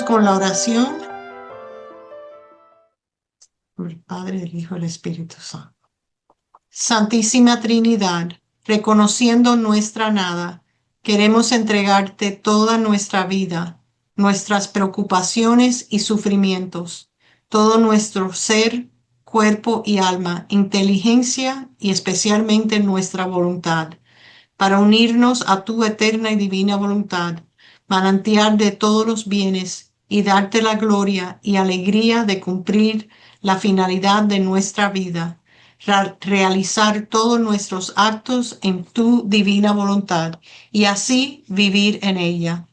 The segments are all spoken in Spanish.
con la oración por el Padre, el Hijo y el Espíritu Santo. Santísima Trinidad, reconociendo nuestra nada, queremos entregarte toda nuestra vida, nuestras preocupaciones y sufrimientos, todo nuestro ser, cuerpo y alma, inteligencia y especialmente nuestra voluntad, para unirnos a tu eterna y divina voluntad, manantial de todos los bienes, y darte la gloria y alegría de cumplir la finalidad de nuestra vida, realizar todos nuestros actos en tu divina voluntad, y así vivir en ella.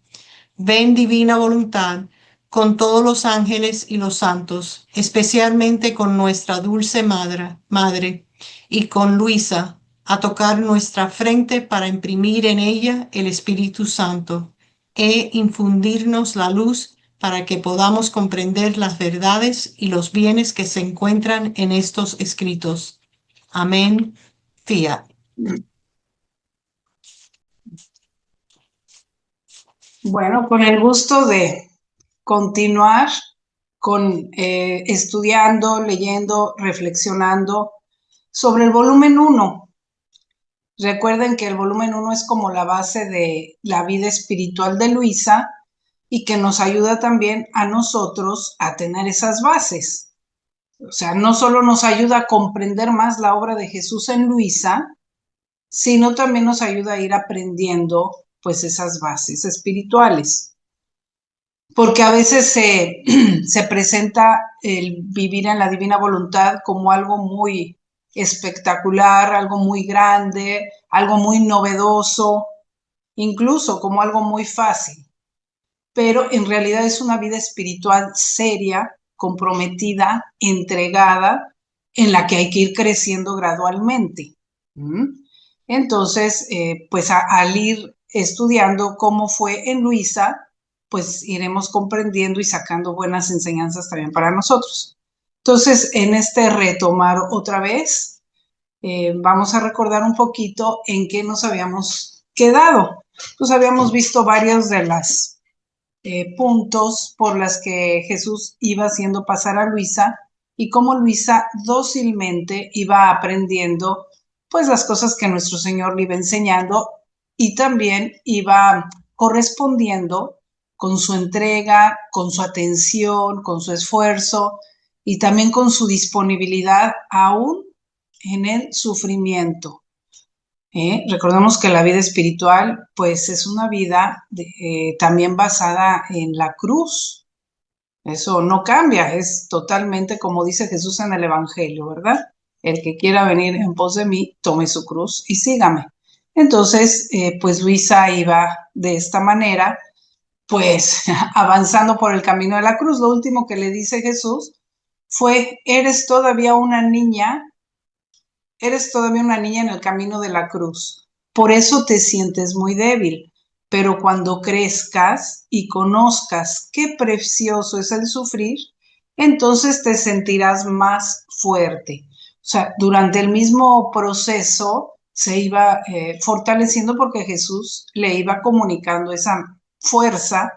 Ven, divina voluntad, con todos los ángeles y los santos, especialmente con nuestra dulce madre, y con Luisa, a tocar nuestra frente para imprimir en ella el Espíritu Santo e infundirnos la luz para que podamos comprender las verdades y los bienes que se encuentran en estos escritos. Amén. Fiat. Bueno, con el gusto de continuar con estudiando, leyendo, reflexionando sobre el volumen 1. Recuerden que el volumen 1 es como la base de la vida espiritual de Luisa y que nos ayuda también a nosotros a tener esas bases. O sea, no solo nos ayuda a comprender más la obra de Jesús en Luisa, sino también nos ayuda a ir aprendiendo pues esas bases espirituales. Porque a veces se presenta el vivir en la divina voluntad como algo muy espectacular, algo muy grande, algo muy novedoso, incluso como algo muy fácil. Pero en realidad es una vida espiritual seria, comprometida, entregada, en la que hay que ir creciendo gradualmente. Entonces, pues al ir estudiando cómo fue en Luisa, pues iremos comprendiendo y sacando buenas enseñanzas también para nosotros. Entonces, en este retomar otra vez, vamos a recordar un poquito en qué nos habíamos quedado. Pues habíamos visto varios de las puntos por las que Jesús iba haciendo pasar a Luisa y cómo Luisa dócilmente iba aprendiendo pues las cosas que nuestro Señor le iba enseñando y también iba correspondiendo con su entrega, con su atención, con su esfuerzo y también con su disponibilidad aún en el sufrimiento. Recordemos que la vida espiritual pues es una vida también basada en la cruz. Eso no cambia, es totalmente como dice Jesús en el Evangelio, ¿verdad? El que quiera venir en pos de mí, tome su cruz y sígame. Entonces, pues Luisa iba de esta manera, pues avanzando por el camino de la cruz. Lo último que le dice Jesús fue, eres todavía una niña en el camino de la cruz. Por eso te sientes muy débil. Pero cuando crezcas y conozcas qué precioso es el sufrir, entonces te sentirás más fuerte. O sea, durante el mismo proceso se iba fortaleciendo porque Jesús le iba comunicando esa fuerza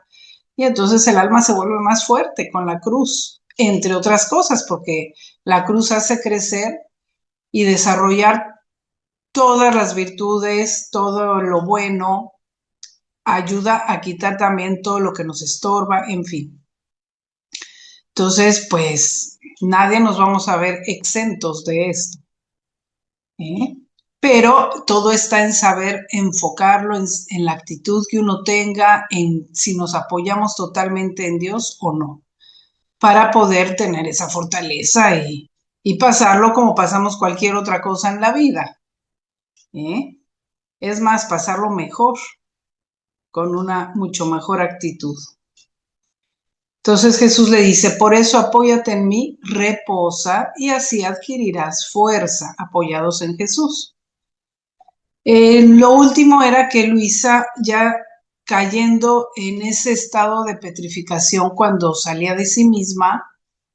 y entonces el alma se vuelve más fuerte con la cruz, entre otras cosas, porque la cruz hace crecer y desarrollar todas las virtudes, todo lo bueno, ayuda a quitar también todo lo que nos estorba, en fin. Entonces, pues nadie nos vamos a ver exentos de esto. Pero todo está en saber enfocarlo en la actitud que uno tenga, en si nos apoyamos totalmente en Dios o no, para poder tener esa fortaleza y pasarlo como pasamos cualquier otra cosa en la vida. Es más, pasarlo mejor, con una mucho mejor actitud. Entonces Jesús le dice, por eso apóyate en mí, reposa y así adquirirás fuerza, apoyados en Jesús. Lo último era que Luisa, ya cayendo en ese estado de petrificación cuando salía de sí misma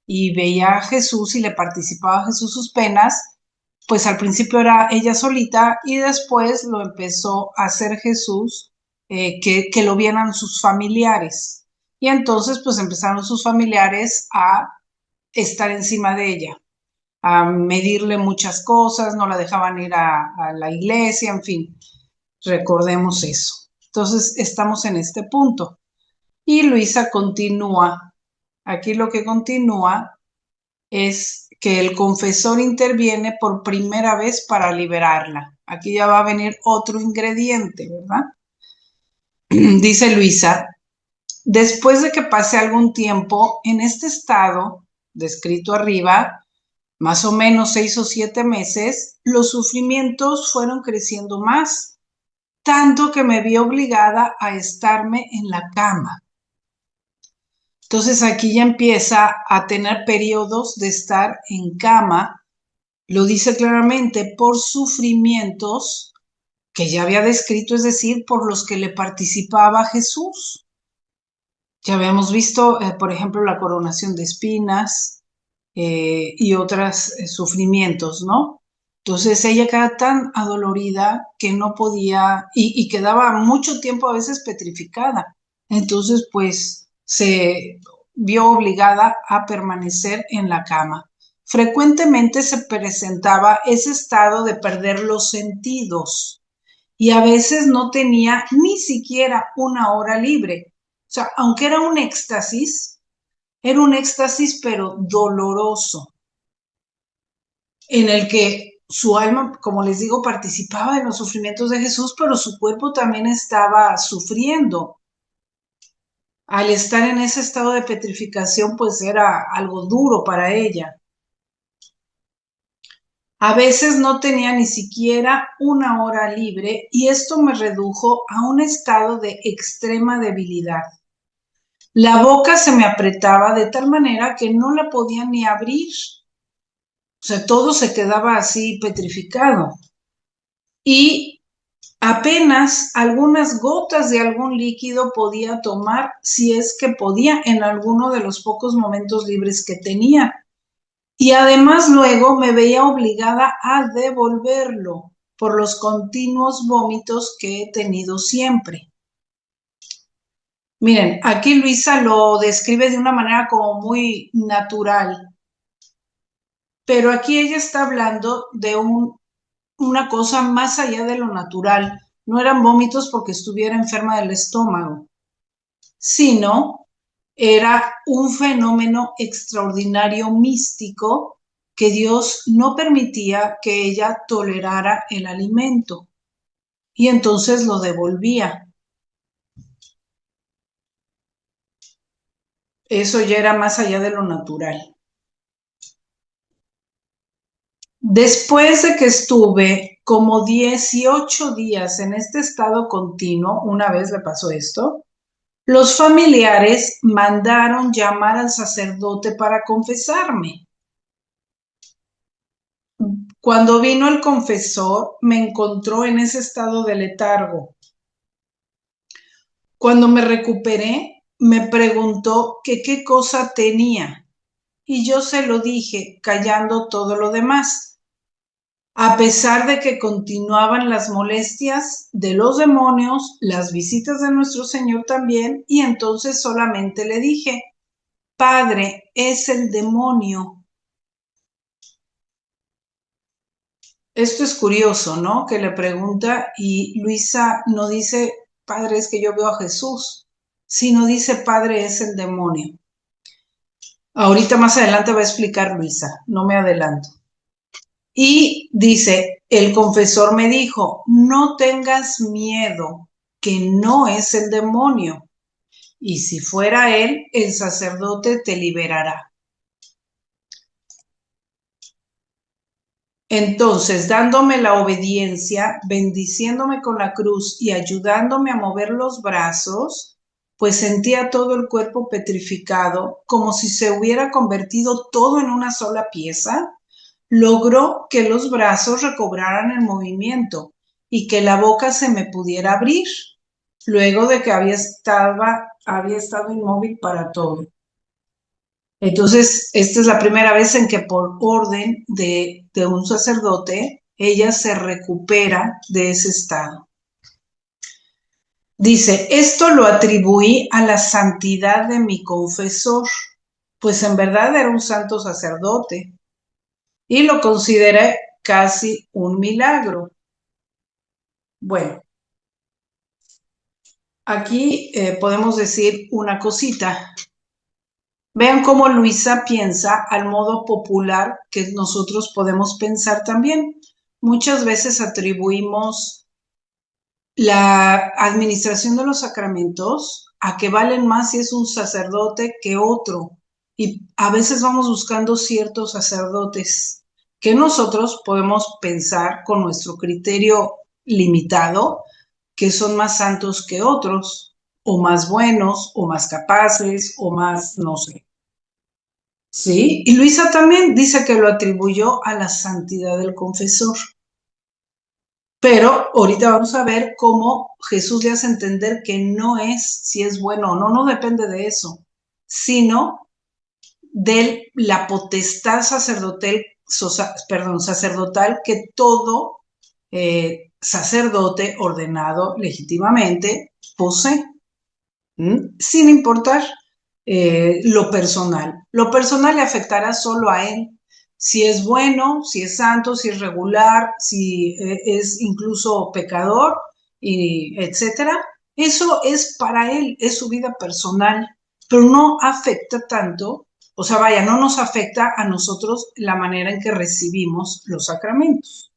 y veía a Jesús y le participaba a Jesús sus penas, pues al principio era ella solita y después lo empezó a hacer Jesús, que lo vieran sus familiares. y entonces pues empezaron sus familiares a estar encima de ella, a medirle muchas cosas, no la dejaban ir a la iglesia, en fin, recordemos eso. Entonces estamos en este punto. Y Luisa continúa. Aquí lo que continúa es que el confesor interviene por primera vez para liberarla. Aquí ya va a venir otro ingrediente, ¿verdad? Dice Luisa, después de que pase algún tiempo en este estado, descrito arriba, más o menos 6 o 7 meses, los sufrimientos fueron creciendo más, tanto que me vi obligada a estarme en la cama. Entonces aquí ya empieza a tener periodos de estar en cama, lo dice claramente, por sufrimientos que ya había descrito, es decir, por los que le participaba Jesús. Ya habíamos visto, por ejemplo, la coronación de espinas y otros sufrimientos, ¿no? Entonces ella queda tan adolorida que no podía y quedaba mucho tiempo a veces petrificada. Entonces, pues se vio obligada a permanecer en la cama. Frecuentemente se presentaba ese estado de perder los sentidos y a veces no tenía ni siquiera una hora libre. O sea, aunque era un éxtasis pero doloroso, en el que su alma, como les digo, participaba de los sufrimientos de Jesús, pero su cuerpo también estaba sufriendo. Al estar en ese estado de petrificación, pues era algo duro para ella. A veces no tenía ni siquiera una hora libre y esto me redujo a un estado de extrema debilidad. La boca se me apretaba de tal manera que no la podía ni abrir. O sea, todo se quedaba así petrificado. Y apenas algunas gotas de algún líquido podía tomar, si es que podía, en alguno de los pocos momentos libres que tenía. Y además luego me veía obligada a devolverlo por los continuos vómitos que he tenido siempre. Miren, aquí Luisa lo describe de una manera como muy natural, pero aquí ella está hablando de una cosa más allá de lo natural. No eran vómitos porque estuviera enferma del estómago, sino era un fenómeno extraordinario místico que Dios no permitía que ella tolerara el alimento y entonces lo devolvía. Eso ya era más allá de lo natural. Después de que estuve como 18 días en este estado continuo, una vez le pasó esto, los familiares mandaron llamar al sacerdote para confesarme. Cuando vino el confesor, me encontró en ese estado de letargo. Cuando me recuperé, me preguntó que qué cosa tenía y yo se lo dije, callando todo lo demás. A pesar de que continuaban las molestias de los demonios, las visitas de nuestro Señor también, y entonces solamente le dije, Padre, es el demonio. Esto es curioso, ¿no? Que le pregunta y Luisa no dice, Padre, es que yo veo a Jesús, sino dice, Padre, es el demonio. Ahorita más adelante va a explicar Luisa, no me adelanto. Y dice, el confesor me dijo, no tengas miedo, que no es el demonio. Y si fuera él, el sacerdote te liberará. Entonces, dándome la obediencia, bendiciéndome con la cruz y ayudándome a mover los brazos, pues sentía todo el cuerpo petrificado, como si se hubiera convertido todo en una sola pieza, logró que los brazos recobraran el movimiento y que la boca se me pudiera abrir, luego de que había estado inmóvil para todo. Entonces, esta es la primera vez en que por orden de un sacerdote, ella se recupera de ese estado. Dice, esto lo atribuí a la santidad de mi confesor, pues en verdad era un santo sacerdote y lo consideré casi un milagro. Bueno, aquí podemos decir una cosita. Vean cómo Luisa piensa al modo popular que nosotros podemos pensar también. Muchas veces atribuimos la administración de los sacramentos a que valen más si es un sacerdote que otro. Y a veces vamos buscando ciertos sacerdotes que nosotros podemos pensar con nuestro criterio limitado que son más santos que otros, o más buenos, o más capaces, o más, no sé. Sí, y Luisa también dice que lo atribuyó a la santidad del confesor. Pero ahorita vamos a ver cómo Jesús le hace entender que no es si es bueno o no, no depende de eso, sino de la potestad sacerdotal que todo sacerdote ordenado legítimamente posee, sin importar lo personal. Lo personal le afectará solo a él. Si es bueno, si es santo, si es regular, si es incluso pecador, y etcétera. Eso es para él, es su vida personal, pero no afecta tanto, o sea, vaya, no nos afecta a nosotros la manera en que recibimos los sacramentos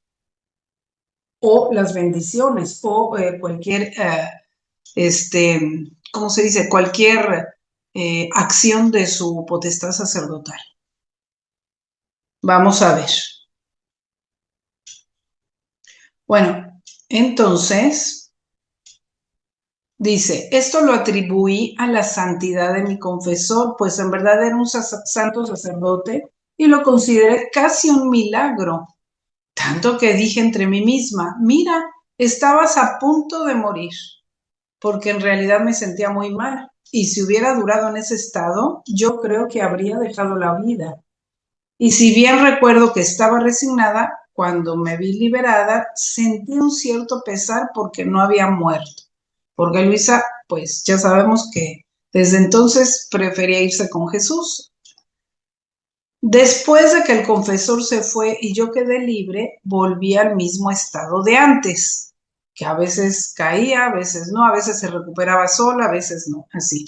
o las bendiciones o cualquier ¿cómo se dice? Cualquier acción de su potestad sacerdotal. Vamos a ver. Bueno, entonces, dice, esto lo atribuí a la santidad de mi confesor, pues en verdad era un santo sacerdote y lo consideré casi un milagro. Tanto que dije entre mí misma, mira, estabas a punto de morir, porque en realidad me sentía muy mal. Y si hubiera durado en ese estado, yo creo que habría dejado la vida. Y si bien recuerdo que estaba resignada, cuando me vi liberada, sentí un cierto pesar porque no había muerto. Porque Luisa, pues ya sabemos que desde entonces prefería irse con Jesús. Después de que el confesor se fue y yo quedé libre, volví al mismo estado de antes, que a veces caía, a veces no, a veces se recuperaba sola, a veces no, así.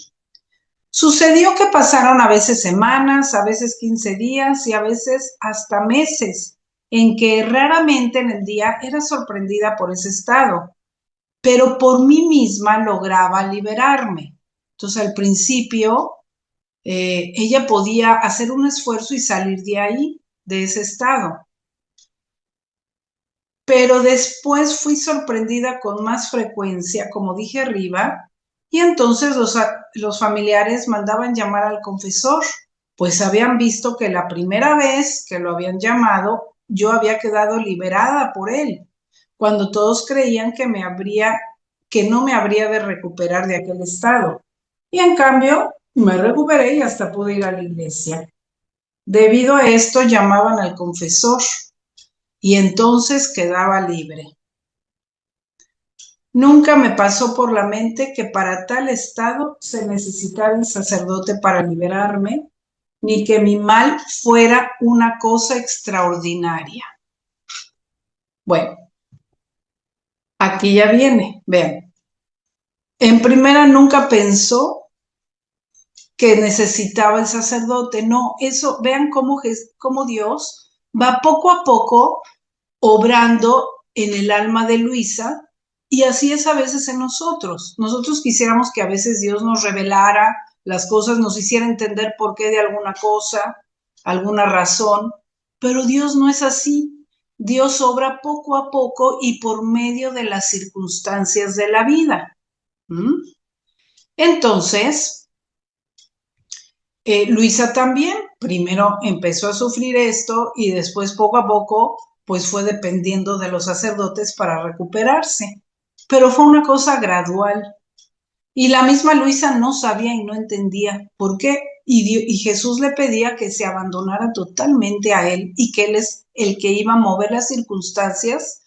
Sucedió que pasaron a veces semanas, a veces 15 días y a veces hasta meses, en que raramente en el día era sorprendida por ese estado, pero por mí misma lograba liberarme. Entonces al principio ella podía hacer un esfuerzo y salir de ahí, de ese estado. Pero después fui sorprendida con más frecuencia, como dije arriba, y entonces los familiares mandaban llamar al confesor, pues habían visto que la primera vez que lo habían llamado, yo había quedado liberada por él, cuando todos creían que no me habría de recuperar de aquel estado. Y en cambio, me recuperé y hasta pude ir a la iglesia. Debido a esto, llamaban al confesor y entonces quedaba libre. Nunca me pasó por la mente que para tal estado se necesitara un sacerdote para liberarme, ni que mi mal fuera una cosa extraordinaria. Bueno, aquí ya viene, vean. En primera nunca pensó que necesitaba el sacerdote, no, eso, vean cómo Dios va poco a poco obrando en el alma de Luisa. Y así es a veces en nosotros. Nosotros quisiéramos que a veces Dios nos revelara las cosas, nos hiciera entender por qué de alguna cosa, alguna razón, pero Dios no es así. Dios obra poco a poco y por medio de las circunstancias de la vida. Entonces, Luisa también primero empezó a sufrir esto y después poco a poco pues fue dependiendo de los sacerdotes para recuperarse. Pero fue una cosa gradual. Y la misma Luisa no sabía y no entendía por qué. Y Jesús le pedía que se abandonara totalmente a él y que él es el que iba a mover las circunstancias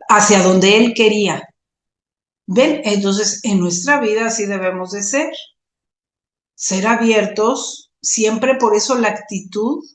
hacia donde él quería. ¿Ven? Entonces, en nuestra vida así debemos de ser abiertos, siempre por eso la actitud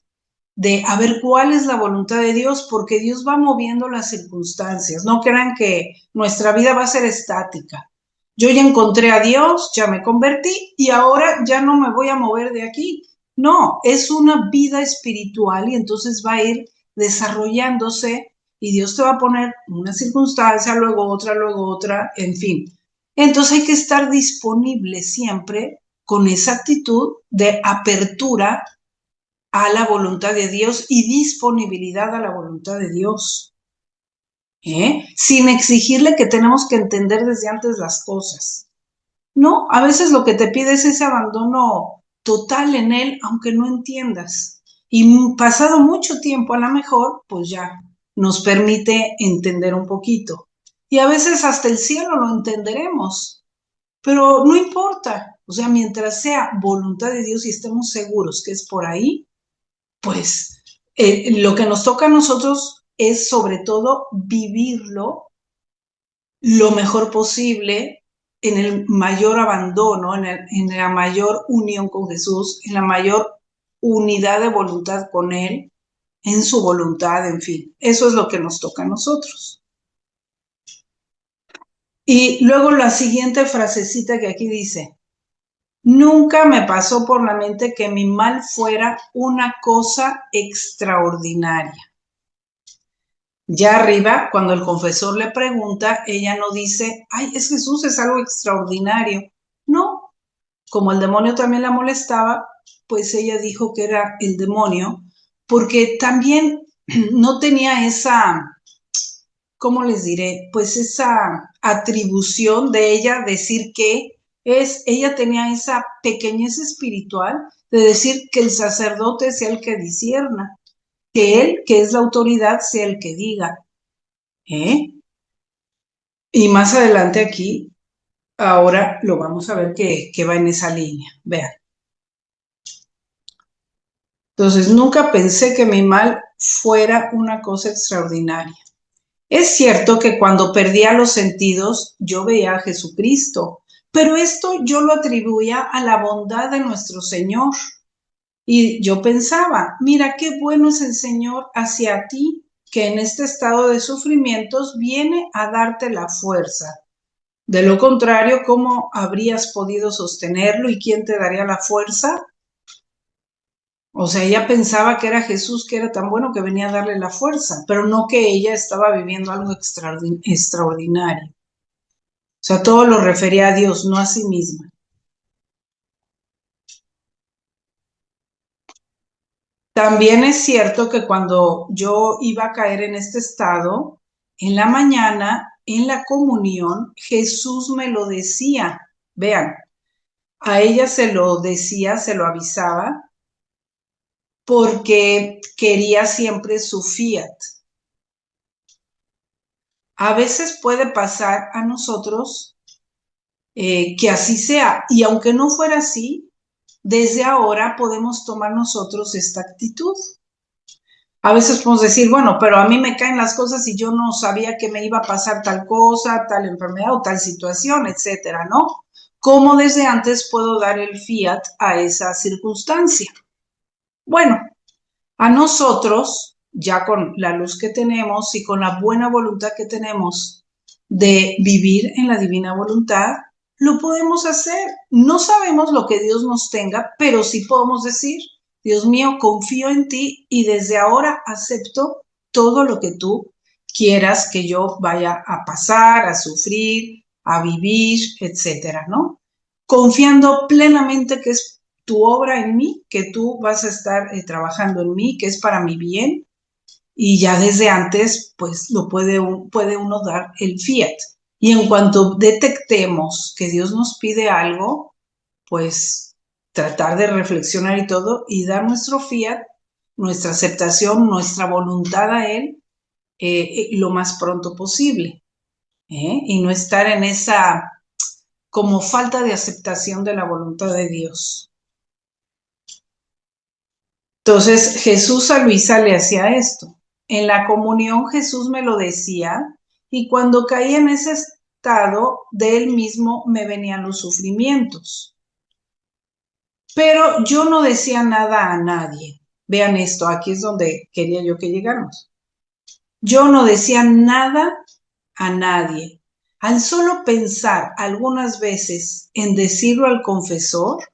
de a ver cuál es la voluntad de Dios, porque Dios va moviendo las circunstancias. No crean que nuestra vida va a ser estática. Yo ya encontré a Dios, ya me convertí y ahora ya no me voy a mover de aquí. No, es una vida espiritual y entonces va a ir desarrollándose y Dios te va a poner una circunstancia, luego otra, en fin. Entonces hay que estar disponible siempre con esa actitud de apertura a la voluntad de Dios y disponibilidad a la voluntad de Dios, sin exigirle que tenemos que entender desde antes las cosas. No, a veces lo que te pide es ese abandono total en Él, aunque no entiendas. Y pasado mucho tiempo, a lo mejor, pues ya nos permite entender un poquito. Y a veces hasta el cielo lo entenderemos, pero no importa. O sea, mientras sea voluntad de Dios y estemos seguros que es por ahí, pues lo que nos toca a nosotros es sobre todo vivirlo lo mejor posible en el mayor abandono, en la mayor unión con Jesús, en la mayor unidad de voluntad con Él, en su voluntad, en fin. Eso es lo que nos toca a nosotros. Y luego la siguiente frasecita que aquí dice, nunca me pasó por la mente que mi mal fuera una cosa extraordinaria. Ya arriba, cuando el confesor le pregunta, ella no dice, ay, es Jesús, es algo extraordinario. No, como el demonio también la molestaba, pues ella dijo que era el demonio, porque también no tenía esa, ¿cómo les diré? Pues esa atribución de ella decir que ella tenía esa pequeñez espiritual de decir que el sacerdote sea el que discierna, que él, que es la autoridad, sea el que diga. Y más adelante aquí, ahora lo vamos a ver que va en esa línea. Vean. Entonces, nunca pensé que mi mal fuera una cosa extraordinaria. Es cierto que cuando perdía los sentidos, yo veía a Jesucristo, pero esto yo lo atribuía a la bondad de nuestro Señor. Y yo pensaba, mira qué bueno es el Señor hacia ti, que en este estado de sufrimientos viene a darte la fuerza. De lo contrario, ¿cómo habrías podido sostenerlo y quién te daría la fuerza? O sea, ella pensaba que era Jesús, que era tan bueno que venía a darle la fuerza, pero no que ella estaba viviendo algo extraordinario. O sea, todo lo refería a Dios, no a sí misma. También es cierto que cuando yo iba a caer en este estado, en la mañana, en la comunión, Jesús me lo decía. Vean, a ella se lo decía, se lo avisaba, porque quería siempre su fiat. A veces puede pasar a nosotros que así sea, y aunque no fuera así, desde ahora podemos tomar nosotros esta actitud. A veces podemos decir, bueno, pero a mí me caen las cosas y yo no sabía que me iba a pasar tal cosa, tal enfermedad o tal situación, etcétera, ¿no? ¿Cómo desde antes puedo dar el fiat a esa circunstancia? Bueno, a nosotros, ya con la luz que tenemos y con la buena voluntad que tenemos de vivir en la divina voluntad, lo podemos hacer. No sabemos lo que Dios nos tenga, pero sí podemos decir, Dios mío, confío en ti y desde ahora acepto todo lo que tú quieras que yo vaya a pasar, a sufrir, a vivir, etcétera, ¿no? Confiando plenamente que es tu obra en mí, que tú vas a estar trabajando en mí, que es para mi bien, y ya desde antes, pues lo puede uno dar el fiat. Y en cuanto detectemos que Dios nos pide algo, pues tratar de reflexionar y todo, y dar nuestro fiat, nuestra aceptación, nuestra voluntad a Él, lo más pronto posible. Y no estar en esa como falta de aceptación de la voluntad de Dios. Entonces Jesús a Luisa le hacía esto. En la comunión Jesús me lo decía y cuando caía en ese estado, de él mismo me venían los sufrimientos. Pero yo no decía nada a nadie. Vean esto, aquí es donde quería yo que llegáramos. Yo no decía nada a nadie. Al solo pensar algunas veces en decirlo al confesor,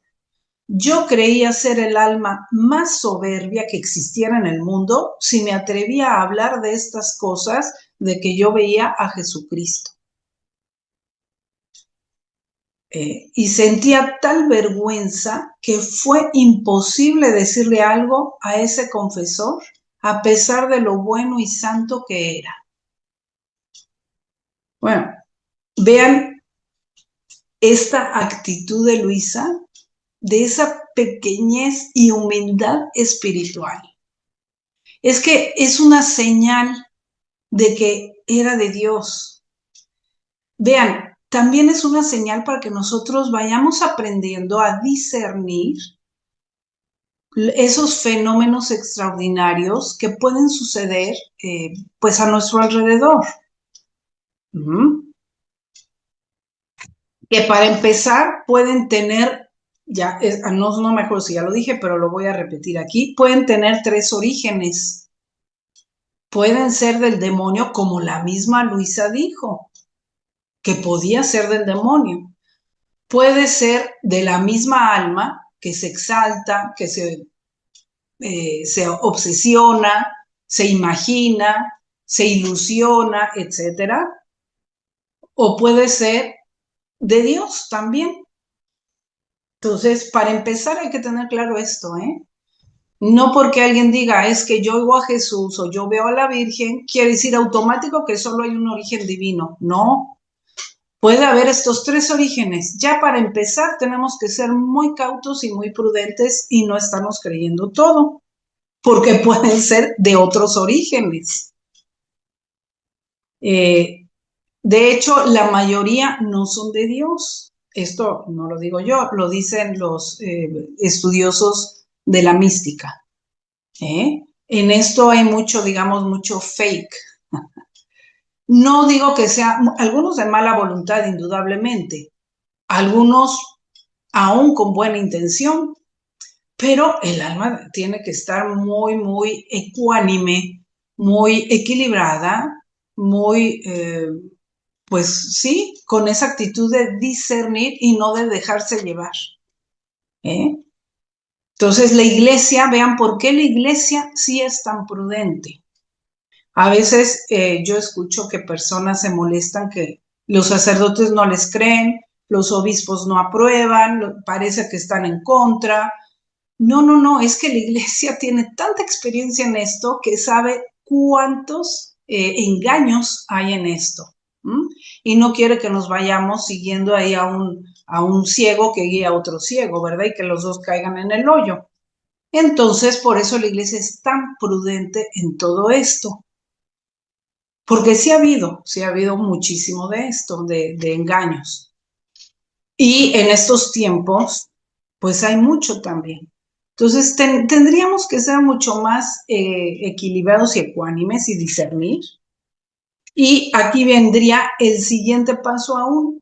yo creía ser el alma más soberbia que existiera en el mundo si me atrevía a hablar de estas cosas de que yo veía a Jesucristo. Y sentía tal vergüenza que fue imposible decirle algo a ese confesor, a pesar de lo bueno y santo que era. Bueno, vean esta actitud de Luisa, de esa pequeñez y humildad espiritual. Es que es una señal de que era de Dios. Vean, también es una señal para que nosotros vayamos aprendiendo a discernir esos fenómenos extraordinarios que pueden suceder pues a nuestro alrededor. Que para empezar pueden tener, ya no me acuerdo si ya lo dije, pero lo voy a repetir aquí, pueden tener 3 orígenes. Pueden ser del demonio, como la misma Luisa dijo, que podía ser del demonio. Puede ser de la misma alma, que se exalta, que se obsesiona, se imagina, se ilusiona, etcétera. O puede ser de Dios también. Entonces, para empezar hay que tener claro esto, ¿eh? No porque alguien diga, es que yo oigo a Jesús o yo veo a la Virgen, quiere decir automático que solo hay un origen divino. No, puede haber estos 3 orígenes. Ya para empezar tenemos que ser muy cautos y muy prudentes y no estamos creyendo todo, porque pueden ser de otros orígenes. De hecho, la mayoría no son de Dios. Esto no lo digo yo, lo dicen los estudiosos de la mística. En esto hay mucho, digamos, mucho fake. No digo que sea, algunos de mala voluntad, indudablemente, algunos aún con buena intención, pero el alma tiene que estar muy, muy ecuánime, muy equilibrada, muy, pues sí, con esa actitud de discernir y no de dejarse llevar. Entonces la iglesia, vean por qué la iglesia sí es tan prudente. A veces yo escucho que personas se molestan que los sacerdotes no les creen, los obispos no aprueban, parece que están en contra. No, es que la iglesia tiene tanta experiencia en esto que sabe cuántos engaños hay en esto. Y no quiere que nos vayamos siguiendo ahí a un ciego que guía a otro ciego, ¿verdad? Y que los dos caigan en el hoyo. Entonces, por eso la iglesia es tan prudente en todo esto. Porque sí ha habido muchísimo de esto, de engaños. Y en estos tiempos, pues hay mucho también. Entonces, tendríamos que ser mucho más equilibrados y ecuánimes y discernir. Y aquí vendría el siguiente paso aún.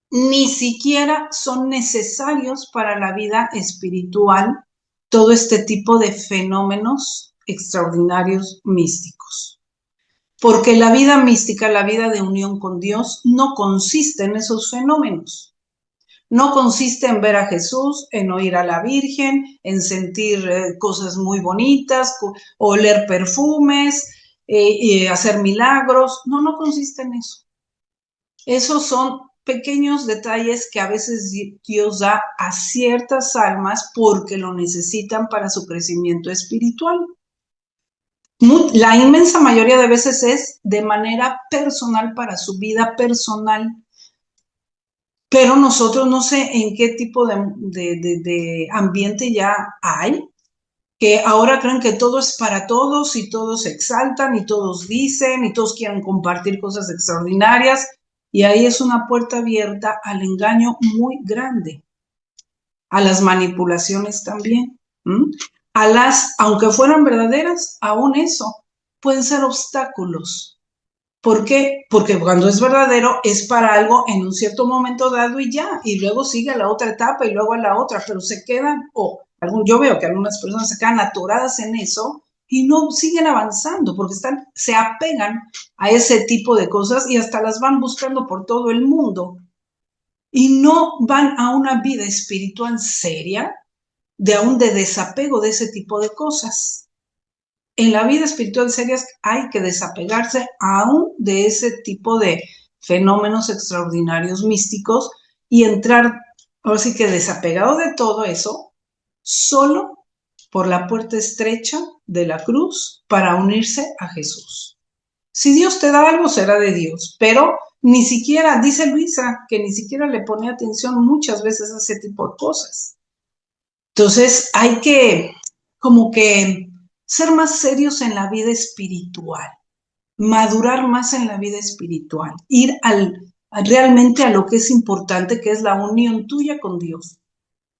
Ni siquiera son necesarios para la vida espiritual todo este tipo de fenómenos extraordinarios místicos. Porque la vida mística, la vida de unión con Dios, no consiste en esos fenómenos. No consiste en ver a Jesús, en oír a la Virgen, en sentir cosas muy bonitas, oler perfumes, hacer milagros. No consiste en eso. Esos son pequeños detalles que a veces Dios da a ciertas almas porque lo necesitan para su crecimiento espiritual. La inmensa mayoría de veces es de manera personal para su vida personal. Pero nosotros no sé en qué tipo de ambiente ya hay, que ahora creen que todo es para todos y todos se exaltan y todos dicen y todos quieren compartir cosas extraordinarias y ahí es una puerta abierta al engaño muy grande, a las manipulaciones también, aunque fueran verdaderas, aún eso pueden ser obstáculos ¿Por qué? Porque cuando es verdadero es para algo en un cierto momento dado y ya, y luego sigue a la otra etapa y luego a la otra, pero se quedan, yo veo que algunas personas se quedan atoradas en eso y no siguen avanzando porque se apegan a ese tipo de cosas y hasta las van buscando por todo el mundo y no van a una vida espiritual seria, de desapego de ese tipo de cosas. En la vida espiritual seria hay que desapegarse aún de ese tipo de fenómenos extraordinarios místicos y entrar, ahora sí que desapegado de todo eso, solo por la puerta estrecha de la cruz para unirse a Jesús. Si Dios te da algo, será de Dios, pero ni siquiera, dice Luisa, que ni siquiera le pone atención muchas veces a ese tipo de cosas. Entonces hay que como que ser más serios en la vida espiritual, madurar más en la vida espiritual, ir realmente a lo que es importante, que es la unión tuya con Dios,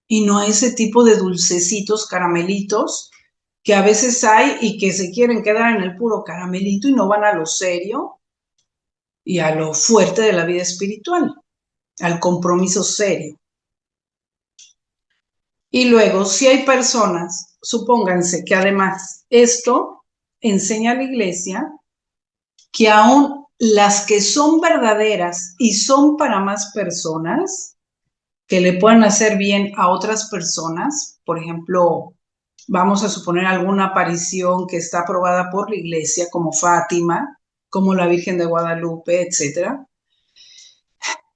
y no a ese tipo de dulcecitos, caramelitos, que a veces hay y que se quieren quedar en el puro caramelito y no van a lo serio y a lo fuerte de la vida espiritual, al compromiso serio. Y luego, si hay personas, supónganse que además esto enseña a la iglesia que aún las que son verdaderas y son para más personas, que le puedan hacer bien a otras personas, por ejemplo, vamos a suponer alguna aparición que está aprobada por la iglesia, como Fátima, como la Virgen de Guadalupe, etcétera,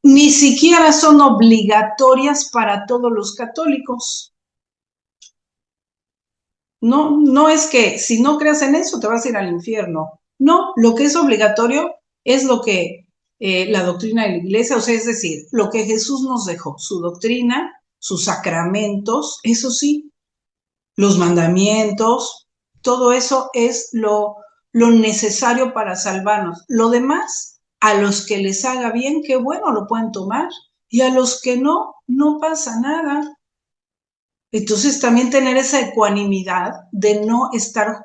ni siquiera son obligatorias para todos los católicos. No, no es que si no creas en eso te vas a ir al infierno. No, lo que es obligatorio es lo que la doctrina de la iglesia, o sea, es decir, lo que Jesús nos dejó, su doctrina, sus sacramentos, eso sí, los mandamientos, todo eso es lo necesario para salvarnos. Lo demás, a los que les haga bien, qué bueno, lo pueden tomar. Y a los que no, no pasa nada. Entonces también tener esa ecuanimidad de no estar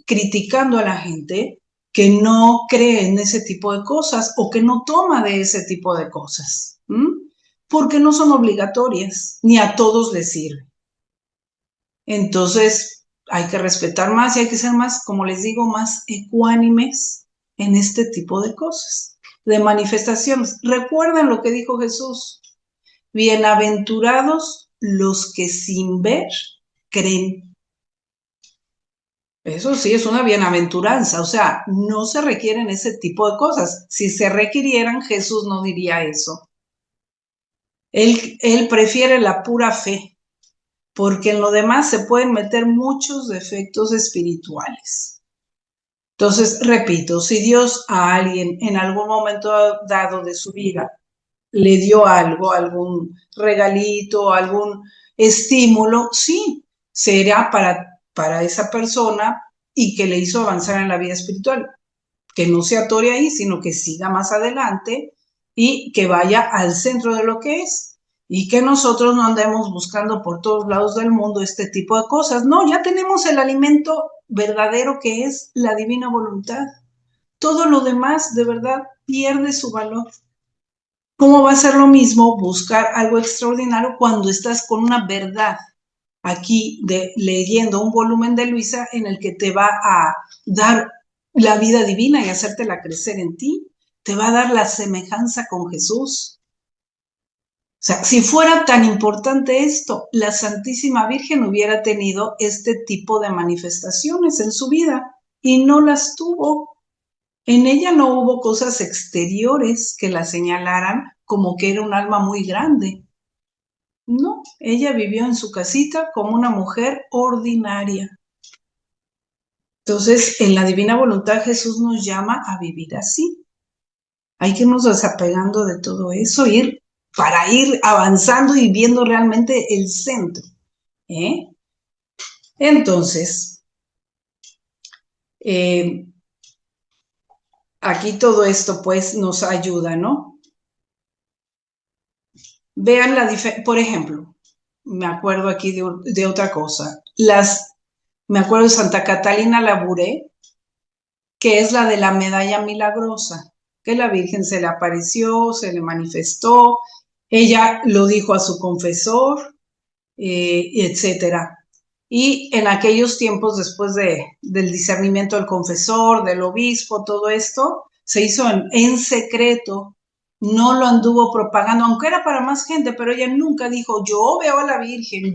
criticando a la gente que no cree en ese tipo de cosas o que no toma de ese tipo de cosas, porque no son obligatorias, ni a todos les sirve. Entonces hay que respetar más y hay que ser más, como les digo, más ecuánimes en este tipo de cosas, de manifestaciones. Recuerden lo que dijo Jesús: bienaventurados los que sin ver creen. Eso sí es una bienaventuranza, o sea, no se requieren ese tipo de cosas. Si se requirieran, Jesús no diría eso. Él prefiere la pura fe, porque en lo demás se pueden meter muchos defectos espirituales. Entonces, repito, si Dios a alguien en algún momento dado de su vida le dio algo, algún regalito, algún estímulo, sí, será para esa persona y que le hizo avanzar en la vida espiritual. Que no se atore ahí, sino que siga más adelante y que vaya al centro de lo que es. Y que nosotros no andemos buscando por todos lados del mundo este tipo de cosas. No, ya tenemos el alimento verdadero que es la divina voluntad. Todo lo demás de verdad pierde su valor. ¿Cómo va a ser lo mismo buscar algo extraordinario cuando estás con una verdad? Aquí leyendo un volumen de Luisa en el que te va a dar la vida divina y hacértela crecer en ti, te va a dar la semejanza con Jesús. O sea, si fuera tan importante esto, la Santísima Virgen hubiera tenido este tipo de manifestaciones en su vida y no las tuvo. En ella no hubo cosas exteriores que la señalaran como que era un alma muy grande. No, ella vivió en su casita como una mujer ordinaria. Entonces, en la divina voluntad Jesús nos llama a vivir así. Hay que irnos desapegando de todo eso, para ir avanzando y viendo realmente el centro. Entonces, aquí todo esto pues nos ayuda, ¿no? Vean por ejemplo, me acuerdo aquí de otra cosa. Me acuerdo de Santa Catalina Labouré, que es la de la medalla milagrosa, que la Virgen se le apareció, se le manifestó, ella lo dijo a su confesor, etcétera. Y en aquellos tiempos, después del discernimiento del confesor, del obispo, todo esto, se hizo en secreto, no lo anduvo propagando, aunque era para más gente, pero ella nunca dijo, yo veo a la Virgen,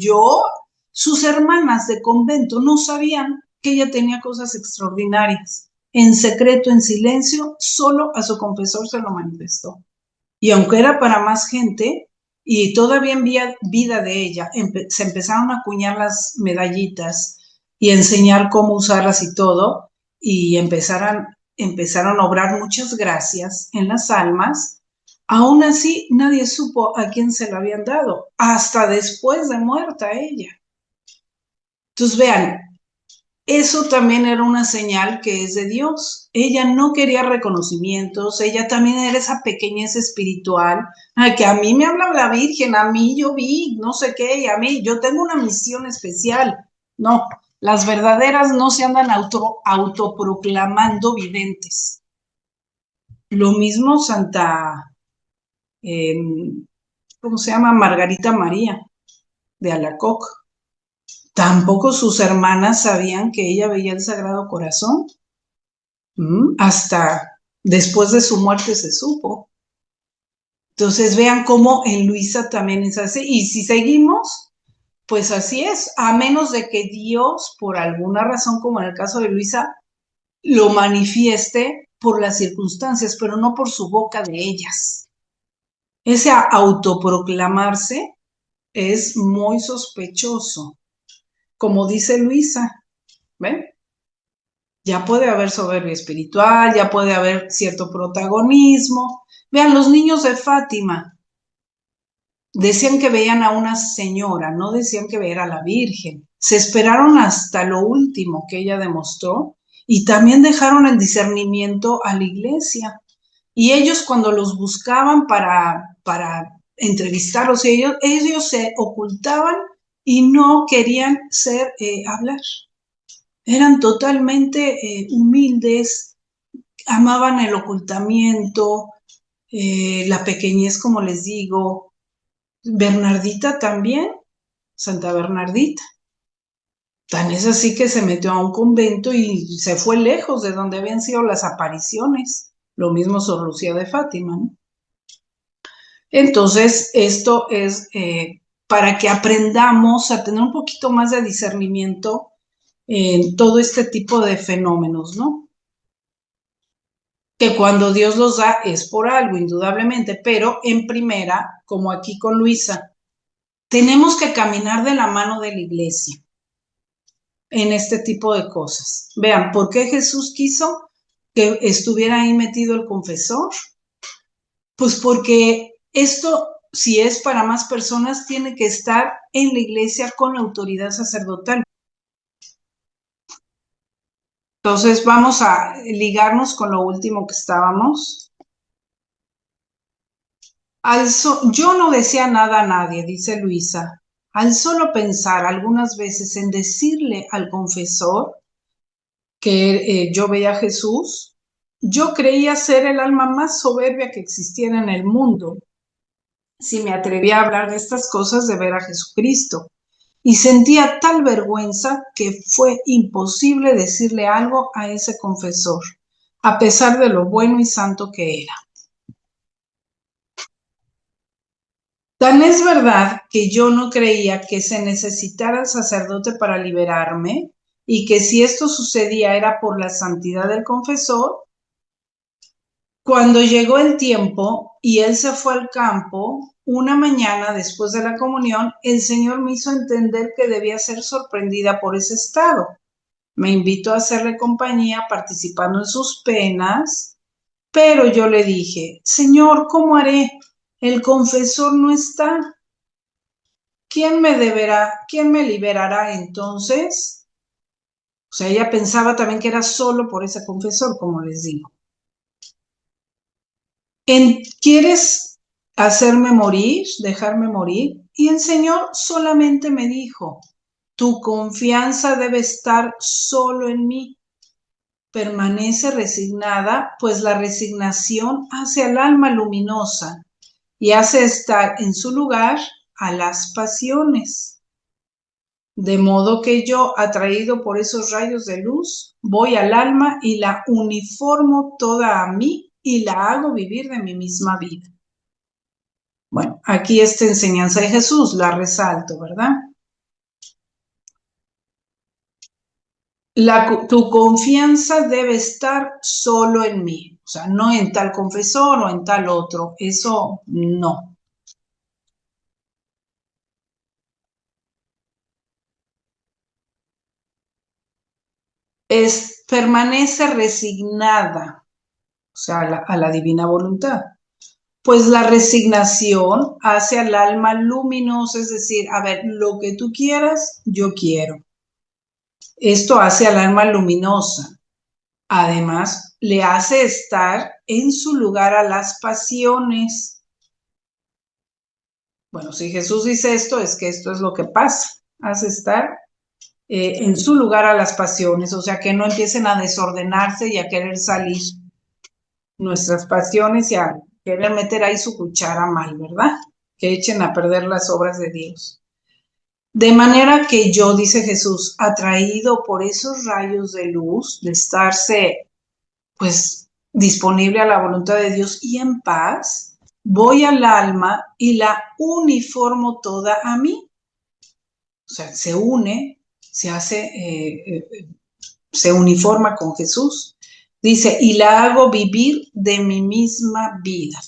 sus hermanas de convento no sabían que ella tenía cosas extraordinarias. En secreto, en silencio, solo a su confesor se lo manifestó. Y aunque era para más gente, y todavía en vida de ella, se empezaron a acuñar las medallitas y a enseñar cómo usarlas y todo, y empezaron a obrar muchas gracias en las almas. Aún así, nadie supo a quién se lo habían dado, hasta después de muerta ella. Entonces, vean, eso también era una señal que es de Dios. Ella no quería reconocimientos, ella también era esa pequeñez espiritual, que a mí me habla la Virgen, a mí yo vi, no sé qué, y a mí yo tengo una misión especial. No, las verdaderas no se andan autoproclamando videntes. Lo mismo Santa, eh, ¿cómo se llama? Margarita María de Alacoc. Tampoco sus hermanas sabían que ella veía el Sagrado Corazón. Hasta después de su muerte se supo. Entonces vean cómo en Luisa también es así. Y si seguimos, pues así es, a menos de que Dios, por alguna razón, como en el caso de Luisa, lo manifieste por las circunstancias, pero no por su boca de ellas. Ese autoproclamarse es muy sospechoso. Como dice Luisa, ¿ven? Ya puede haber soberbia espiritual, ya puede haber cierto protagonismo. Vean, los niños de Fátima decían que veían a una señora, no decían que veían a la Virgen. Se esperaron hasta lo último que ella demostró y también dejaron el discernimiento a la iglesia. Y ellos cuando los buscaban para entrevistarlos, ellos se ocultaban y no querían hablar. Eran totalmente humildes, amaban el ocultamiento, la pequeñez, como les digo. Bernardita también, Santa Bernardita. Tan es así que se metió a un convento y se fue lejos de donde habían sido las apariciones. Lo mismo Sor Lucía de Fátima, ¿no? Entonces, esto es para que aprendamos a tener un poquito más de discernimiento en todo este tipo de fenómenos, ¿no? Que cuando Dios los da es por algo, indudablemente, pero en primera, como aquí con Luisa, tenemos que caminar de la mano de la iglesia en este tipo de cosas. Vean, ¿por qué Jesús quiso que estuviera ahí metido el confesor? Pues porque esto, si es para más personas, tiene que estar en la iglesia con la autoridad sacerdotal. Entonces vamos a ligarnos con lo último que estábamos. Yo no decía nada a nadie, dice Luisa. Al solo pensar algunas veces en decirle al confesor que yo veía a Jesús, yo creía ser el alma más soberbia que existiera en el mundo. Si me atrevía a hablar de estas cosas, de ver a Jesucristo. Y sentía tal vergüenza que fue imposible decirle algo a ese confesor, a pesar de lo bueno y santo que era. Tan es verdad que yo no creía que se necesitara el sacerdote para liberarme y que si esto sucedía era por la santidad del confesor. Cuando llegó el tiempo y él se fue al campo, una mañana después de la comunión, el Señor me hizo entender que debía ser sorprendida por ese estado. Me invitó a hacerle compañía participando en sus penas, pero yo le dije, Señor, ¿cómo haré? El confesor no está. ¿Quién me liberará entonces? O sea, ella pensaba también que era solo por ese confesor, como les digo. ¿Quieres hacerme morir, dejarme morir? Y el Señor solamente me dijo, tu confianza debe estar solo en mí. permanece resignada, pues la resignación hace al alma luminosa y hace estar en su lugar a las pasiones. De modo que yo, atraído por esos rayos de luz, voy al alma y la uniformo toda a mí y la hago vivir de mi misma vida. Bueno, aquí esta enseñanza de Jesús la resalto, ¿verdad? Tu confianza debe estar solo en mí, o sea, no en tal confesor o en tal otro, eso no. Permanece resignada, o sea, a la divina voluntad. Pues la resignación hace al alma luminosa, es decir, a ver, lo que tú quieras, yo quiero. Esto hace al alma luminosa. Además, le hace estar en su lugar a las pasiones. Bueno, si Jesús dice esto, es que esto es lo que pasa. Hace estar en su lugar a las pasiones, o sea, que no empiecen a desordenarse y a querer salir nuestras pasiones y a querer meter ahí su cuchara mal, ¿verdad? Que echen a perder las obras de Dios. De manera que yo, dice Jesús, atraído por esos rayos de luz, de estarse, pues, disponible a la voluntad de Dios y en paz, voy al alma y la uniformo toda a mí. O sea, se une, se hace, se uniforma con Jesús. Dice, y la hago vivir de mi misma vida.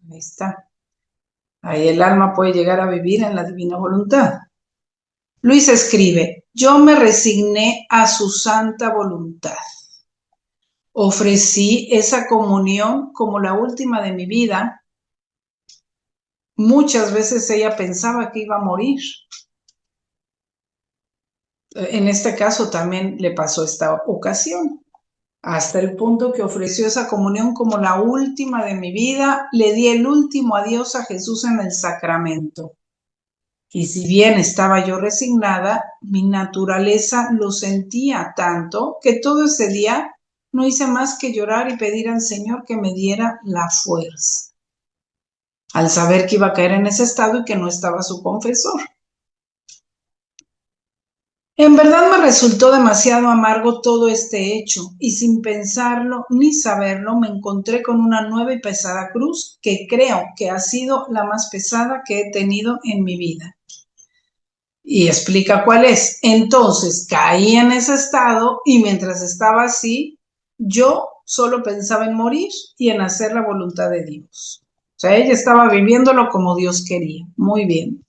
Ahí está. Ahí el alma puede llegar a vivir en la divina voluntad. Luis escribe, yo me resigné a su santa voluntad. Ofrecí esa comunión como la última de mi vida. Muchas veces ella pensaba que iba a morir. En este caso también le pasó esta ocasión, hasta el punto que ofreció esa comunión como la última de mi vida. Le di el último adiós a Jesús en el sacramento. Y si bien estaba yo resignada, mi naturaleza lo sentía tanto que todo ese día no hice más que llorar y pedir al Señor que me diera la fuerza, al saber que iba a caer en ese estado y que no estaba su confesor. En verdad me resultó demasiado amargo todo este hecho y sin pensarlo ni saberlo me encontré con una nueva y pesada cruz que creo que ha sido la más pesada que he tenido en mi vida. Y explica cuál es. Entonces caí en ese estado y mientras estaba así, yo solo pensaba en morir y en hacer la voluntad de Dios. O sea, ella estaba viviéndolo como Dios quería. Muy bien.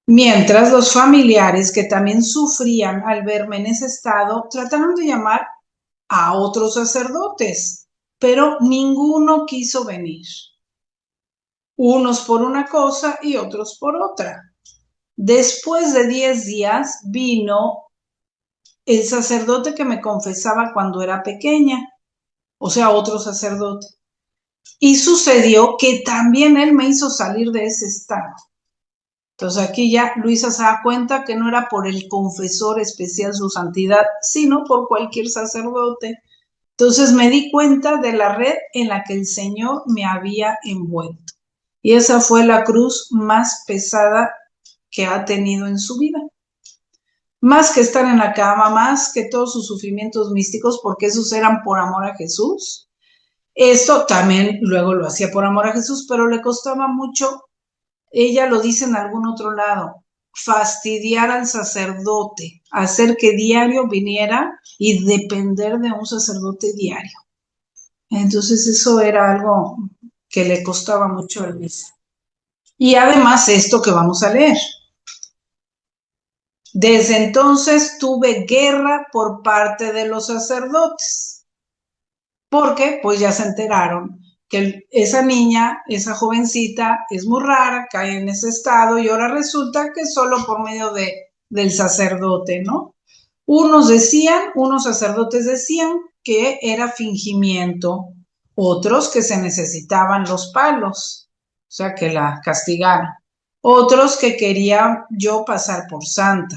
Mientras los familiares que también sufrían al verme en ese estado trataron de llamar a otros sacerdotes, pero ninguno quiso venir. Unos por una cosa y otros por otra. Después de 10 días vino el sacerdote que me confesaba cuando era pequeña, o sea, otro sacerdote. Y sucedió que también él me hizo salir de ese estado. Entonces aquí ya Luisa se da cuenta que no era por el confesor especial su santidad, sino por cualquier sacerdote. Entonces me di cuenta de la red en la que el Señor me había envuelto. Y esa fue la cruz más pesada que ha tenido en su vida. Más que estar en la cama, más que todos sus sufrimientos místicos, porque esos eran por amor a Jesús. Esto también luego lo hacía por amor a Jesús, pero le costaba mucho, ella lo dice en algún otro lado, fastidiar al sacerdote, hacer que diario viniera y depender de un sacerdote diario. Entonces eso era algo que le costaba mucho a Luisa. Y además esto que vamos a leer. Desde entonces tuve guerra por parte de los sacerdotes, porque pues ya se enteraron que esa niña, esa jovencita es muy rara, cae en ese estado y ahora resulta que solo por medio del sacerdote, ¿no? Unos sacerdotes decían que era fingimiento, otros que se necesitaban los palos, o sea, que la castigaran, otros que quería yo pasar por santa.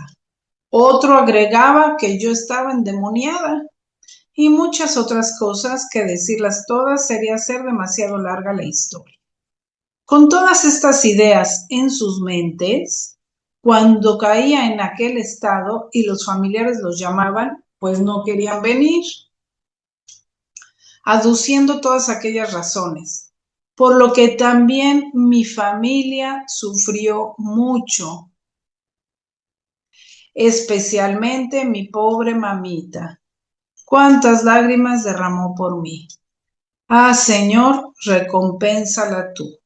Otro agregaba que yo estaba endemoniada y muchas otras cosas que decirlas todas sería hacer demasiado larga la historia. Con todas estas ideas en sus mentes, cuando caía en aquel estado y los familiares los llamaban, pues no querían venir, aduciendo todas aquellas razones, por lo que también mi familia sufrió mucho, especialmente mi pobre mamita. Cuántas lágrimas derramó por mí. Ah, Señor, recompénsala tú.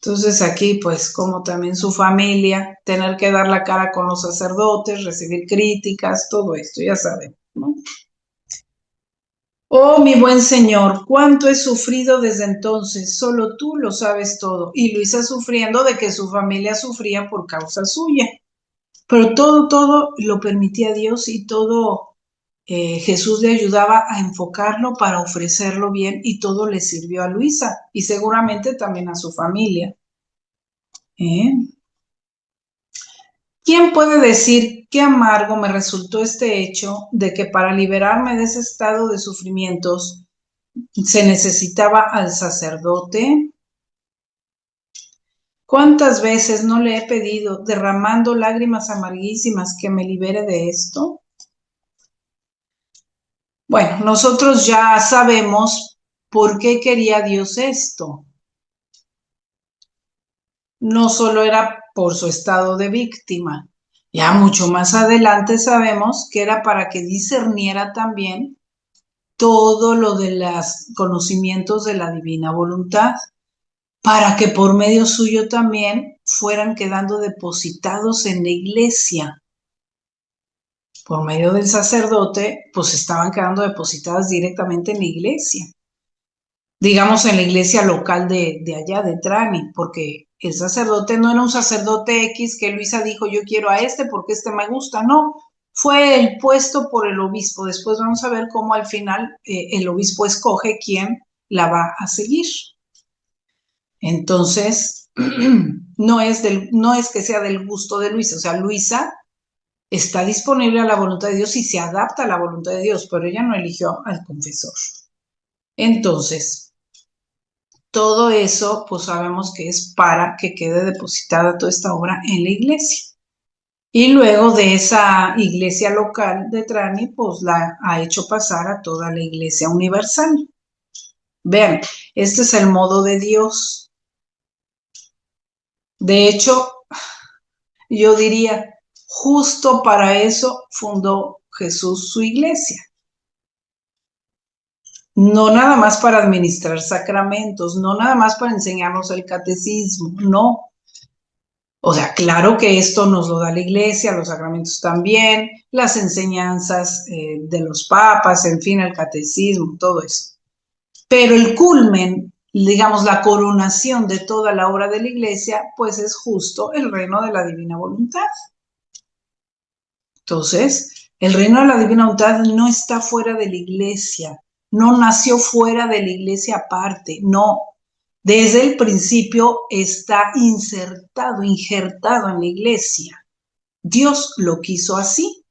Entonces aquí, pues, como también su familia, tener que dar la cara con los sacerdotes, recibir críticas, todo esto, ya saben, ¿no? Oh, mi buen Señor, cuánto he sufrido desde entonces, solo tú lo sabes todo. Y Luisa sufriendo de que su familia sufría por causa suya. Pero todo lo permitía Dios y todo Jesús le ayudaba a enfocarlo para ofrecerlo bien y todo le sirvió a Luisa y seguramente también a su familia. ¿Eh? ¿Quién puede decir qué amargo me resultó este hecho de que para liberarme de ese estado de sufrimientos se necesitaba al sacerdote? ¿Cuántas veces no le he pedido, derramando lágrimas amarguísimas, que me libere de esto? Bueno, nosotros ya sabemos por qué quería Dios esto. No solo era por su estado de víctima, ya mucho más adelante sabemos que era para que discerniera también todo lo de los conocimientos de la divina voluntad, para que por medio suyo también fueran quedando depositados en la iglesia. Por medio del sacerdote, pues estaban quedando depositadas directamente en la iglesia. Digamos en la iglesia local de allá, de Trani, porque el sacerdote no era un sacerdote X que Luisa dijo, yo quiero a este porque este me gusta, no, fue el puesto por el obispo. Después vamos a ver cómo al final el obispo escoge quién la va a seguir. Entonces, no es que sea del gusto de Luisa, o sea, Luisa está disponible a la voluntad de Dios y se adapta a la voluntad de Dios, pero ella no eligió al confesor. Entonces, todo eso, pues sabemos que es para que quede depositada toda esta obra en la iglesia. Y luego de esa iglesia local de Trani, pues la ha hecho pasar a toda la iglesia universal. Vean, este es el modo de Dios. De hecho, yo diría, justo para eso fundó Jesús su iglesia. No nada más para administrar sacramentos, no nada más para enseñarnos el catecismo, no. O sea, claro que esto nos lo da la iglesia, los sacramentos también, las enseñanzas de los papas, en fin, el catecismo, todo eso. Pero el culmen, digamos, la coronación de toda la obra de la iglesia, pues es justo el reino de la divina voluntad. Entonces, el reino de la divina voluntad no está fuera de la iglesia, no nació fuera de la iglesia aparte, no. Desde el principio está injertado en la iglesia. Dios lo quiso así.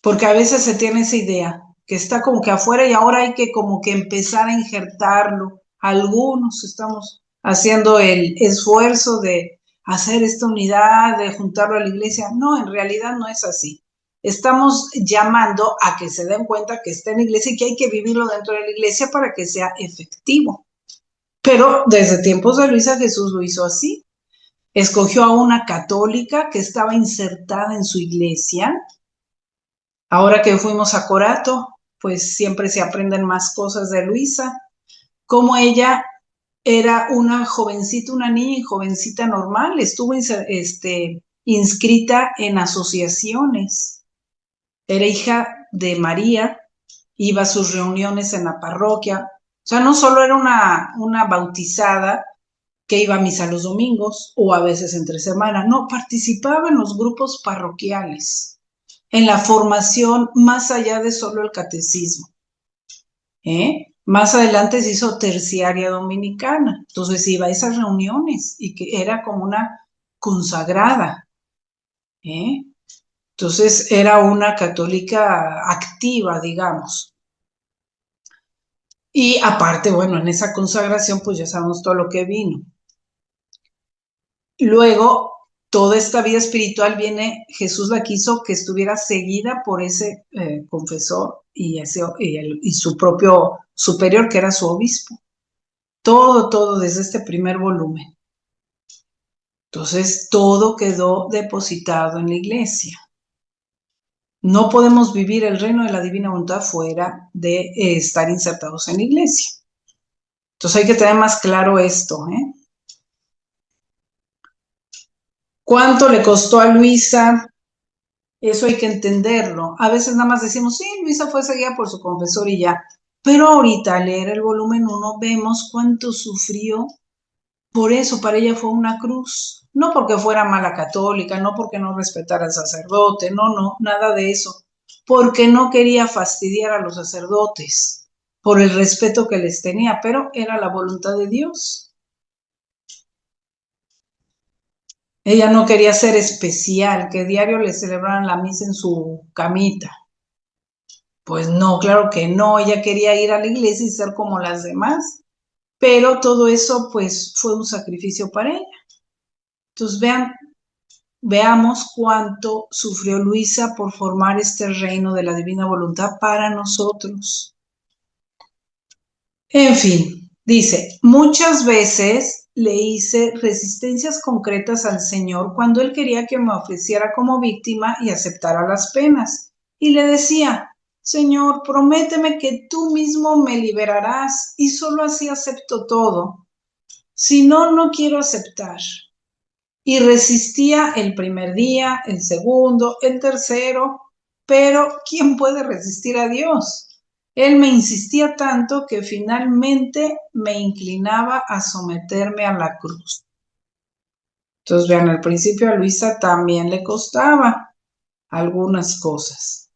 Porque a veces se tiene esa idea, que está como que afuera y ahora hay que como que empezar a injertarlo. Algunos estamos haciendo el esfuerzo de hacer esta unidad, de juntarlo a la iglesia. No, en realidad no es así. Estamos llamando a que se den cuenta que está en la iglesia y que hay que vivirlo dentro de la iglesia para que sea efectivo. Pero desde tiempos de Luisa, Jesús lo hizo así. Escogió a una católica que estaba insertada en su iglesia. Ahora que fuimos a Corato, pues siempre se aprenden más cosas de Luisa. Como ella era una jovencita, una niña y jovencita normal, estuvo inscrita en asociaciones. Era hija de María, iba a sus reuniones en la parroquia. O sea, no solo era una bautizada que iba a misa los domingos o a veces entre semana, no, participaba en los grupos parroquiales, en la formación más allá de solo el catecismo. Más adelante se hizo terciaria dominicana, entonces iba a esas reuniones y que era como una consagrada. Entonces era una católica activa, digamos. Y aparte, bueno, en esa consagración pues ya sabemos todo lo que vino. Luego, toda esta vida espiritual viene, Jesús la quiso que estuviera seguida por ese confesor y su propio superior, que era su obispo. Todo desde este primer volumen. Entonces, todo quedó depositado en la iglesia. No podemos vivir el reino de la divina voluntad fuera de estar insertados en la iglesia. Entonces hay que tener más claro esto, ¿eh? ¿Cuánto le costó a Luisa? Eso hay que entenderlo. A veces nada más decimos, sí, Luisa fue seguida por su confesor y ya. Pero ahorita al leer el volumen 1 vemos cuánto sufrió. Por eso para ella fue una cruz. No porque fuera mala católica, no porque no respetara al sacerdote, no, nada de eso. Porque no quería fastidiar a los sacerdotes por el respeto que les tenía, pero era la voluntad de Dios. Ella no quería ser especial, que diario le celebraran la misa en su camita. Pues no, claro que no, ella quería ir a la iglesia y ser como las demás, pero todo eso pues fue un sacrificio para ella. Entonces veamos cuánto sufrió Luisa por formar este reino de la divina voluntad para nosotros. En fin, dice, muchas veces le hice resistencias concretas al Señor cuando Él quería que me ofreciera como víctima y aceptara las penas. Y le decía, Señor, prométeme que tú mismo me liberarás y solo así acepto todo. Si no, no quiero aceptar. Y resistía el primer día, el segundo, el tercero, pero ¿quién puede resistir a Dios? Él me insistía tanto que finalmente me inclinaba a someterme a la cruz. Entonces, vean, al principio a Luisa también le costaba algunas cosas.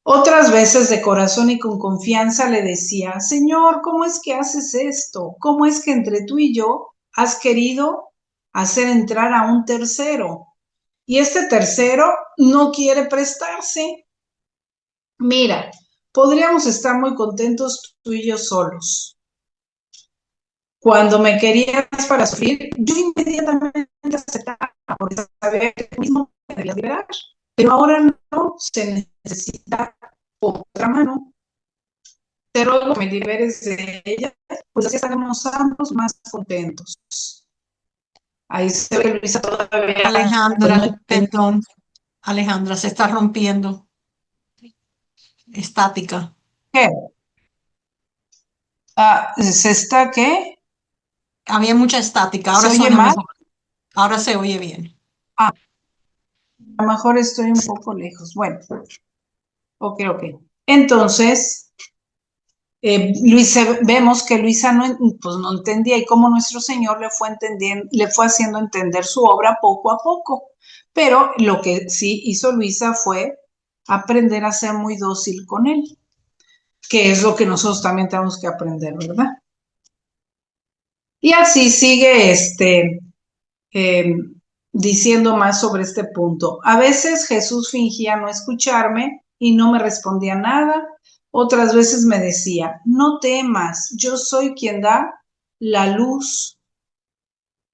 Otras veces de corazón y con confianza le decía, Señor, ¿cómo es que haces esto? ¿Cómo es que entre tú y yo has querido hacer entrar a un tercero? Y este tercero no quiere prestarse. Mira, podríamos estar muy contentos tú y yo solos. Cuando me querías para sufrir, yo inmediatamente aceptaba, porque sabía que tú mismo me debías liberar. Pero ahora no, se necesita otra mano. Te ruego que me liberes de ella, pues así estaremos ambos más contentos. Ahí se ve Luisa todavía. Pues, Alejandra, no perdón, Alejandra, se está rompiendo, estática. ¿qué? Ah, ¿se está qué? Había mucha estática, ¿Se ahora oye suena mal? mejor, ahora se oye bien. Ah, a lo mejor estoy un poco lejos. Bueno, ok. Entonces, vemos que Luisa no, pues no entendía y cómo nuestro Señor le fue haciendo entender su obra poco a poco. Pero lo que sí hizo Luisa fue aprender a ser muy dócil con él, que es lo que nosotros también tenemos que aprender, ¿verdad? Y así sigue eh, diciendo más sobre este punto. A veces Jesús fingía no escucharme y no me respondía nada. Otras veces me decía, no temas, yo soy quien da la luz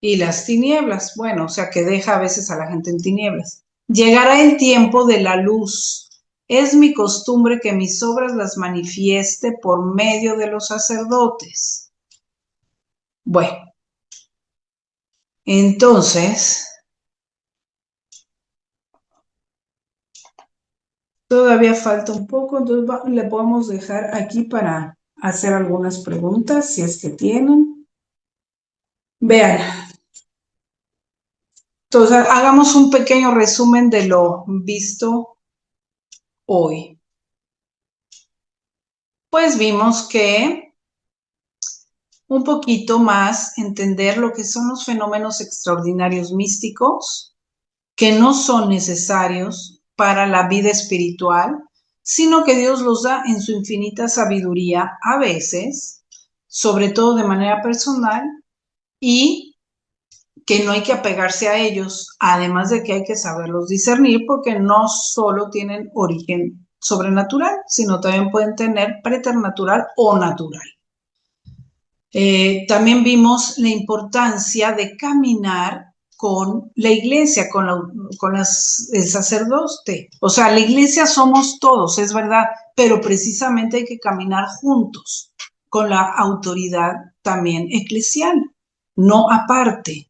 y las tinieblas. Bueno, o sea que deja a veces a la gente en tinieblas. Llegará el tiempo de la luz. Es mi costumbre que mis obras las manifieste por medio de los sacerdotes. Bueno, entonces, todavía falta un poco, entonces le podemos dejar aquí para hacer algunas preguntas, si es que tienen. Vean, entonces hagamos un pequeño resumen de lo visto hoy. Pues vimos que un poquito más entender lo que son los fenómenos extraordinarios místicos, que no son necesarios para la vida espiritual, sino que Dios los da en su infinita sabiduría a veces, sobre todo de manera personal, y que no hay que apegarse a ellos, además de que hay que saberlos discernir porque no solo tienen origen sobrenatural, sino también pueden tener preternatural o natural. También vimos la importancia de caminar con la iglesia, el sacerdote. O sea, la iglesia somos todos, es verdad, pero precisamente hay que caminar juntos con la autoridad también eclesial, no aparte.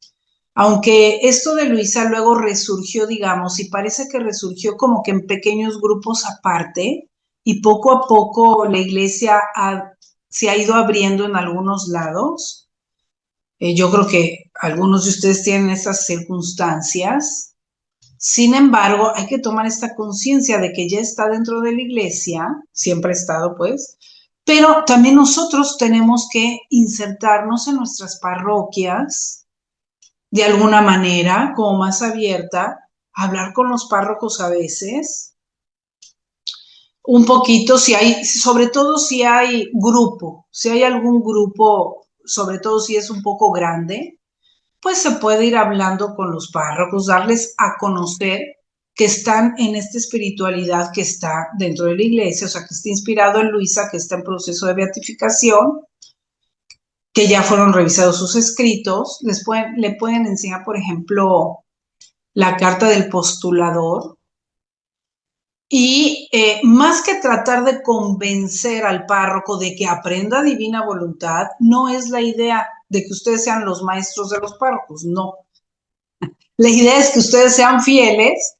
Aunque esto de Luisa luego resurgió, digamos, y parece que resurgió como que en pequeños grupos aparte, y poco a poco la iglesia se ha ido abriendo en algunos lados. Yo creo que algunos de ustedes tienen esas circunstancias. Sin embargo, hay que tomar esta conciencia de que ya está dentro de la iglesia, siempre ha estado pues, pero también nosotros tenemos que insertarnos en nuestras parroquias de alguna manera, como más abierta, hablar con los párrocos a veces, un poquito, si hay, sobre todo si hay grupo, si hay algún grupo, sobre todo si es un poco grande, pues se puede ir hablando con los párrocos, darles a conocer que están en esta espiritualidad que está dentro de la iglesia, o sea, que está inspirado en Luisa, que está en proceso de beatificación, que ya fueron revisados sus escritos, le pueden enseñar, por ejemplo, la carta del postulador, y más que tratar de convencer al párroco de que aprenda divina voluntad, no es la idea de que ustedes sean los maestros de los párrocos, no. La idea es que ustedes sean fieles,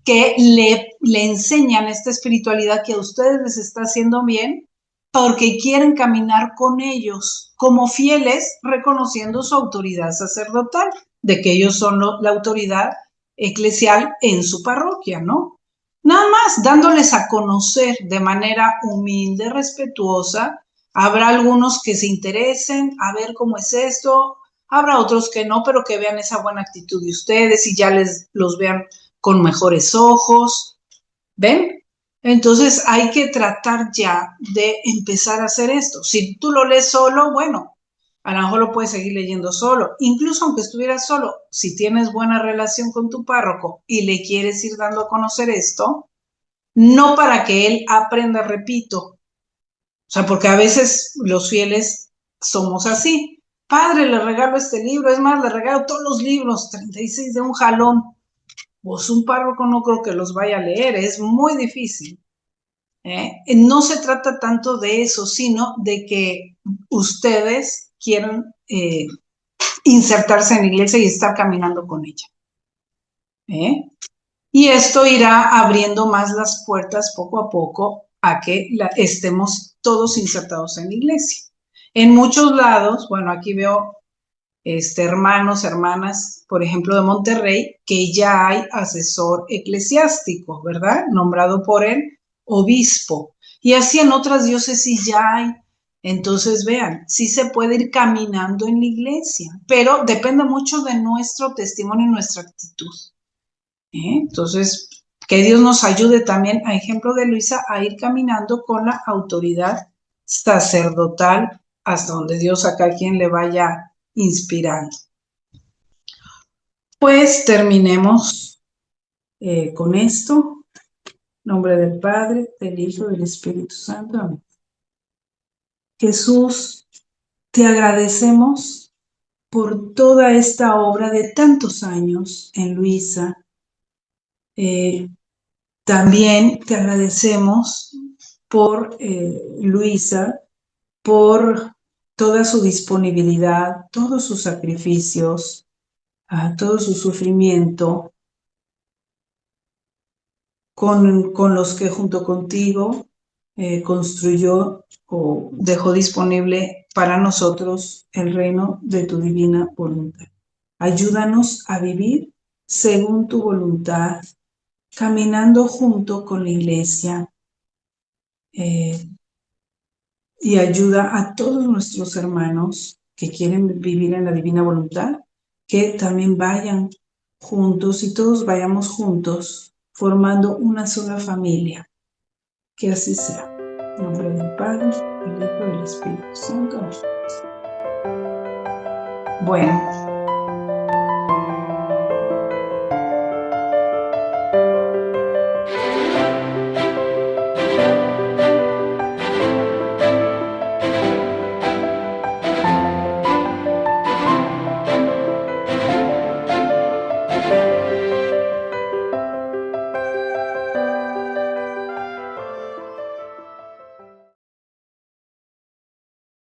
que le enseñan esta espiritualidad que a ustedes les está haciendo bien, porque quieren caminar con ellos como fieles, reconociendo su autoridad sacerdotal, de que ellos son la autoridad eclesial en su parroquia, ¿no? Nada más dándoles a conocer de manera humilde, respetuosa. Habrá algunos que se interesen a ver cómo es esto, habrá otros que no, pero que vean esa buena actitud de ustedes y ya los vean con mejores ojos. ¿Ven? Entonces hay que tratar ya de empezar a hacer esto. Si tú lo lees solo, bueno, a lo mejor lo puedes seguir leyendo solo. Incluso aunque estuvieras solo, si tienes buena relación con tu párroco y le quieres ir dando a conocer esto, no para que él aprenda, repito, o sea, porque a veces los fieles somos así. Padre, le regalo este libro, es más, le regalo todos los libros, 36 de un jalón. Pues un párroco no creo que los vaya a leer, es muy difícil. No se trata tanto de eso, sino de que ustedes quieran insertarse en la iglesia y estar caminando con ella. Y esto irá abriendo más las puertas poco a poco a que estemos todos insertados en la iglesia. En muchos lados, bueno, aquí veo hermanos, hermanas, por ejemplo, de Monterrey, que ya hay asesor eclesiástico, ¿verdad? Nombrado por el obispo. Y así en otras diócesis ya hay. Entonces, vean, sí se puede ir caminando en la iglesia, pero depende mucho de nuestro testimonio y nuestra actitud. Entonces, que Dios nos ayude también, a ejemplo de Luisa, a ir caminando con la autoridad sacerdotal hasta donde Dios a cada quien le vaya inspirando. Pues terminemos con esto. En nombre del Padre, del Hijo y del Espíritu Santo. Amén. Jesús, te agradecemos por toda esta obra de tantos años en Luisa. También te agradecemos por Luisa, por toda su disponibilidad, todos sus sacrificios, todo su sufrimiento, con los que junto contigo construyó o dejó disponible para nosotros el reino de tu divina voluntad. Ayúdanos a vivir según tu voluntad, caminando junto con la iglesia, y ayuda a todos nuestros hermanos que quieren vivir en la divina voluntad, que también vayan juntos y todos vayamos juntos formando una sola familia. Que así sea. En nombre del Padre, del Hijo y del Espíritu Santo. Bueno,